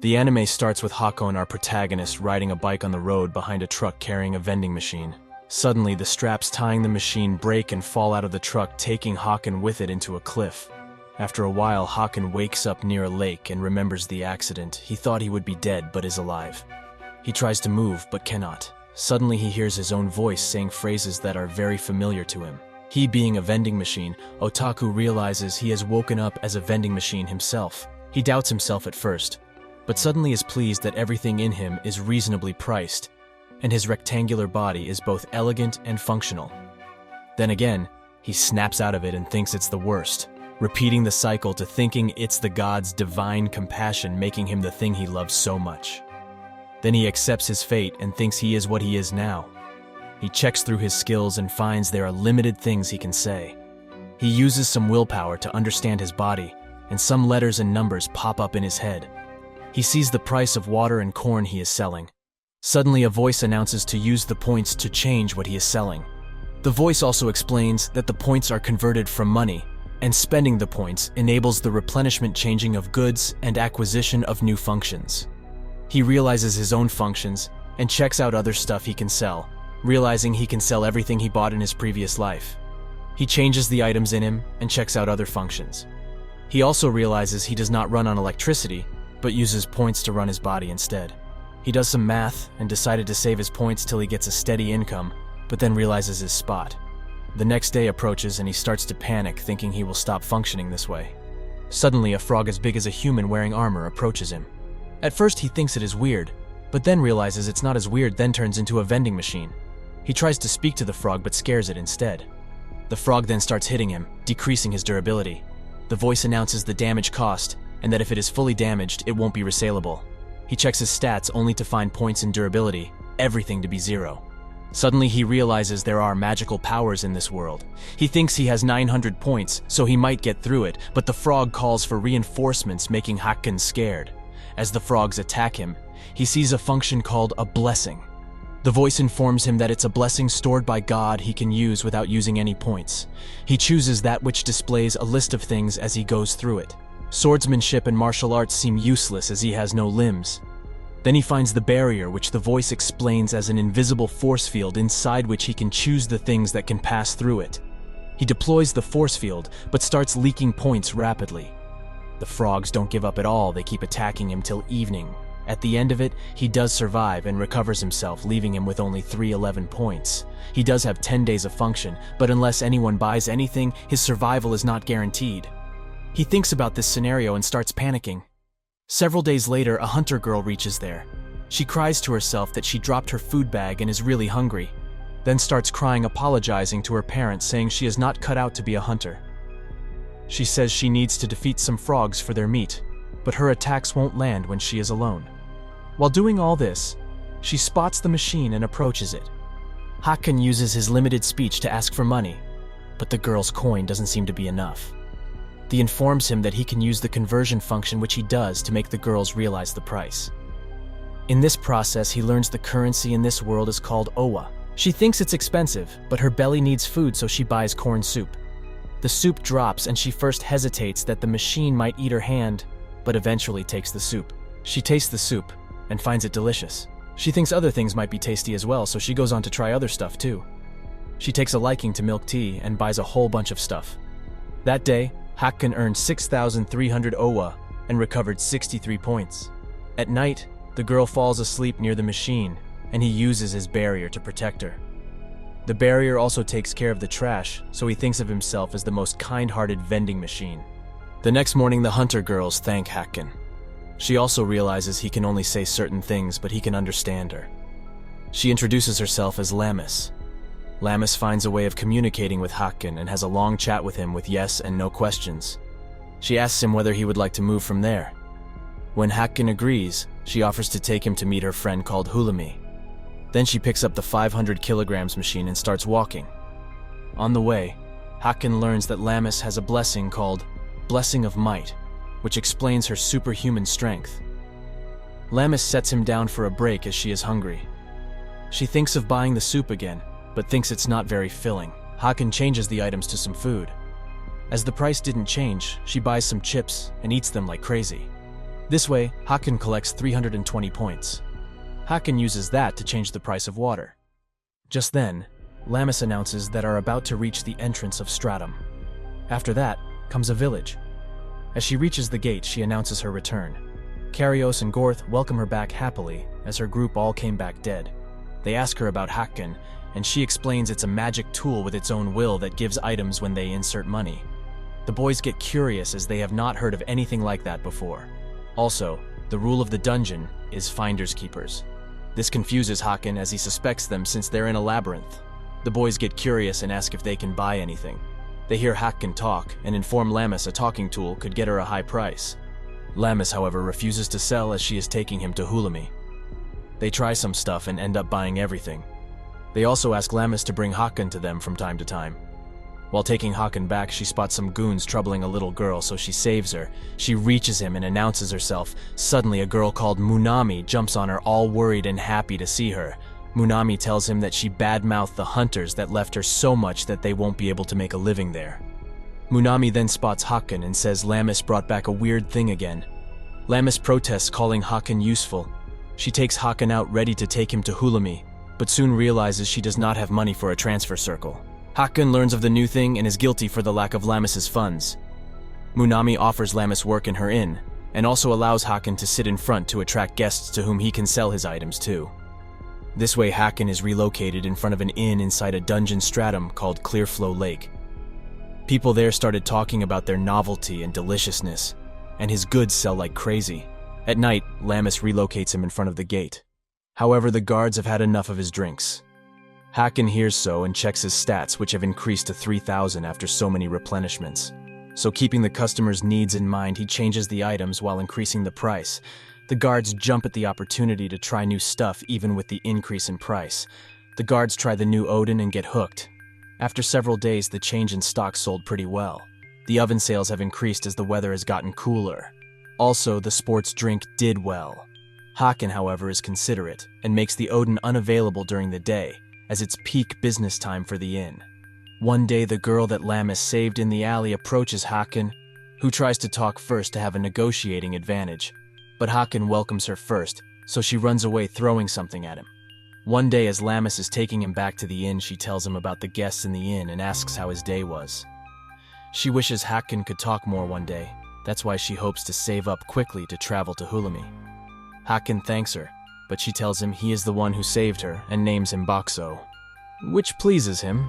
The anime starts with Hakon, our protagonist, riding a bike on the road behind a truck carrying a vending machine. Suddenly, the straps tying the machine break and fall out of the truck, taking Hakon with it into a cliff. After a while, Hakon wakes up near a lake and remembers the accident. He thought he would be dead, but is alive. He tries to move, but cannot. Suddenly, he hears his own voice saying phrases that are very familiar to him. He being a vending machine, Otaku realizes he has woken up as a vending machine himself. He doubts himself at first, but suddenly is pleased that everything in him is reasonably priced, and his rectangular body is both elegant and functional. Then again, he snaps out of it and thinks it's the worst, repeating the cycle to thinking it's the god's divine compassion making him the thing he loves so much. Then he accepts his fate and thinks he is what he is now. He checks through his skills and finds there are limited things he can say. He uses some willpower to understand his body, and some letters and numbers pop up in his head. He sees the price of water and corn he is selling. Suddenly, a voice announces to use the points to change what he is selling. The voice also explains that the points are converted from money, and spending the points enables the replenishment changing of goods and acquisition of new functions. He realizes his own functions and checks out other stuff he can sell, realizing he can sell everything he bought in his previous life. He changes the items in him and checks out other functions. He also realizes he does not run on electricity, but uses points to run his body instead. He does some math and decided to save his points till he gets a steady income, but then realizes his spot. The next day approaches and he starts to panic, thinking he will stop functioning this way. Suddenly, a frog as big as a human wearing armor approaches him. At first he thinks it is weird, but then realizes it's not as weird, then turns into a vending machine. He tries to speak to the frog but scares it instead. The frog then starts hitting him, decreasing his durability. The voice announces the damage cost, and that if it is fully damaged, it won't be resaleable. He checks his stats only to find points in durability, everything to be 0. Suddenly he realizes there are magical powers in this world. He thinks he has 900 points, so he might get through it, but the frog calls for reinforcements, making Hakon scared. As the frogs attack him, he sees a function called a blessing. The voice informs him that it's a blessing stored by God he can use without using any points. He chooses that which displays a list of things as he goes through it. Swordsmanship and martial arts seem useless as he has no limbs. Then he finds the barrier, which the voice explains as an invisible force field inside which he can choose the things that can pass through it. He deploys the force field, but starts leaking points rapidly. The frogs don't give up at all, they keep attacking him till evening. At the end of it, he does survive and recovers himself, leaving him with only 311 points. He does have 10 days of function, but unless anyone buys anything, his survival is not guaranteed. He thinks about this scenario and starts panicking. Several days later, a hunter girl reaches there. She cries to herself that she dropped her food bag and is really hungry, then starts crying, apologizing to her parents, saying she is not cut out to be a hunter. She says she needs to defeat some frogs for their meat, but her attacks won't land when she is alone. While doing all this, she spots the machine and approaches it. Hakon uses his limited speech to ask for money, but the girl's coin doesn't seem to be enough. He informs him that he can use the conversion function, which he does to make the girls realize the price. In this process, he learns the currency in this world is called Owa. She thinks it's expensive, but her belly needs food, so she buys corn soup. The soup drops and she first hesitates that the machine might eat her hand, but eventually takes the soup. She tastes the soup and finds it delicious. She thinks other things might be tasty as well, so she goes on to try other stuff too. She takes a liking to milk tea and buys a whole bunch of stuff. That day, Hakon earned 6,300 Owa and recovered 63 points. At night, the girl falls asleep near the machine, and he uses his barrier to protect her. The barrier also takes care of the trash, so he thinks of himself as the most kind-hearted vending machine. The next morning, the hunter girls thank Hakon. She also realizes he can only say certain things, but he can understand her. She introduces herself as Lammis. Lammis finds a way of communicating with Hakon and has a long chat with him with yes and no questions. She asks him whether he would like to move from there. When Hakon agrees, she offers to take him to meet her friend called Hulami. Then she picks up the 500 kilograms machine and starts walking. On the way, Hakon learns that Lammis has a blessing called Blessing of Might, which explains her superhuman strength. Lammis sets him down for a break as she is hungry. She thinks of buying the soup again, but thinks it's not very filling. Hakon changes the items to some food. As the price didn't change, she buys some chips and eats them like crazy. This way, Hakan collects 320 points. Hakan uses that to change the price of water. Just then, Lammis announces that are about to reach the entrance of Stratum. After that comes a village. As she reaches the gate, she announces her return. Karios and Gorth welcome her back happily, as her group all came back dead. They ask her about Hakan, and she explains it's a magic tool with its own will that gives items when they insert money. The boys get curious as they have not heard of anything like that before. Also, the rule of the dungeon is finders keepers. This confuses Hakan as he suspects them since they're in a labyrinth. The boys get curious and ask if they can buy anything. They hear Hakan talk and inform Lammis a talking tool could get her a high price. Lammis, however, refuses to sell as she is taking him to Hulami. They try some stuff and end up buying everything. They also ask Lammis to bring Hakan to them from time to time. While taking Hakan back, she spots some goons troubling a little girl, so she saves her. She reaches him and announces herself. Suddenly, a girl called Munami jumps on her, all worried and happy to see her. Munami tells him that she badmouthed the hunters that left her so much that they won't be able to make a living there. Munami then spots Hakan and says Lammis brought back a weird thing again. Lammis protests, calling Hakan useful. She takes Hakan out ready to take him to Hulami, but soon realizes she does not have money for a transfer circle. Hakan learns of the new thing and is guilty for the lack of Lammis's funds. Munami offers Lammis work in her inn, and also allows Hakan to sit in front to attract guests to whom he can sell his items to. This way, Hakan is relocated in front of an inn inside a dungeon stratum called Clearflow Lake. People there started talking about their novelty and deliciousness, and his goods sell like crazy. At night, Lammis relocates him in front of the gate. However, the guards have had enough of his drinks. Hakan hears so and checks his stats, which have increased to 3,000 after so many replenishments. So keeping the customer's needs in mind, he changes the items while increasing the price. The guards jump at the opportunity to try new stuff even with the increase in price. The guards try the new Odin and get hooked. After several days, the change in stock sold pretty well. The oven sales have increased as the weather has gotten cooler. Also, the sports drink did well. Hakan, however, is considerate and makes the Odin unavailable during the day, as it's peak business time for the inn. One day, the girl that Lammis saved in the alley approaches Hakan, who tries to talk first to have a negotiating advantage. But Hakan welcomes her first, so she runs away throwing something at him. One day, as Lammis is taking him back to the inn, she tells him about the guests in the inn and asks how his day was. She wishes Hakan could talk more one day. That's why she hopes to save up quickly to travel to Hulami. Hakan thanks her, but she tells him he is the one who saved her and names him Boxxo, which pleases him.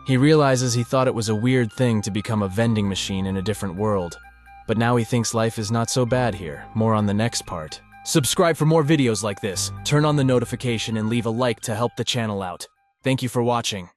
He realizes he thought it was a weird thing to become a vending machine in a different world, but now he thinks life is not so bad here. More on the next part. Subscribe for more videos like this, turn on the notification and leave a like to help the channel out. Thank you for watching.